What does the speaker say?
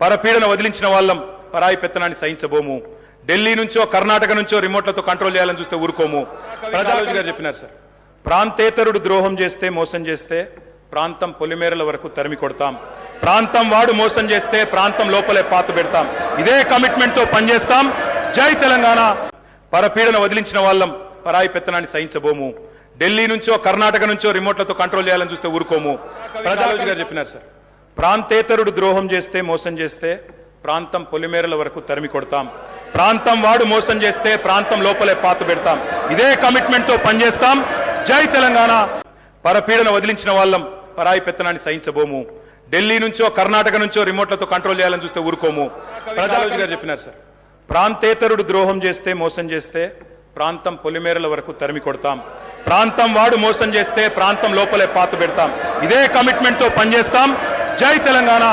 పరపీడన వదిలించిన వాళ్ళం, పరాయి పెత్తనాన్ని సహించబోము. ఢిల్లీ నుంచో కర్ణాటక నుంచో రిమోట్లతో కంట్రోల్ చేయాలని చూస్తే ఊరుకోము. ప్రజారోజు గారు చెప్పినారు సార్, ప్రాంతేతరుడు ద్రోహం చేస్తే, మోసం చేస్తే ప్రాంతం పొలిమేరల వరకు తరిమి కొడతాం. ప్రాంతం వాడు మోసం చేస్తే ప్రాంతం లోపలే పాత పెడతాం. ఇదే కమిట్మెంట్ తో పనిచేస్తాం. జై తెలంగాణ. పరపీడన వదిలించిన వాళ్ళం, పరాయి పెత్తనాన్ని సహించబోము. ఢిల్లీ నుంచో కర్ణాటక నుంచో రిమోట్లతో కంట్రోల్ చేయాలని చూస్తే ఊరుకోము. ప్రజారోజు గారు చెప్పినారు సార్, ప్రాంతేతరుడు ద్రోహం చేస్తే, మోసం చేస్తే ప్రాంతం పొలిమేరల వరకు తరిమి కొడతాం. ప్రాంతం వాడు మోసం చేస్తే ప్రాంతం లోపలే పాత పెడతాం. ఇదే కమిట్మెంట్ తో పనిచేస్తాం. జై తెలంగాణ. పరపీడన వదిలించిన వాళ్ళం, పరాయి పెత్తనాన్ని సహించబోము. ఢిల్లీ నుంచో కర్ణాటక నుంచో రిమోట్లతో కంట్రోల్ చేయాలని చూస్తే ఊరుకోము. ప్రజారోజు గారు చెప్పినారు సార్, ప్రాంతేతరుడు ద్రోహం చేస్తే, మోసం చేస్తే ప్రాంతం పొలిమేరల వరకు తరిమి కొడతాం. ప్రాంతం వాడు మోసం చేస్తే ప్రాంతం లోపలే పాత పెడతాం. ఇదే కమిట్మెంట్ తో పనిచేస్తాం. జై తెలంగాణ.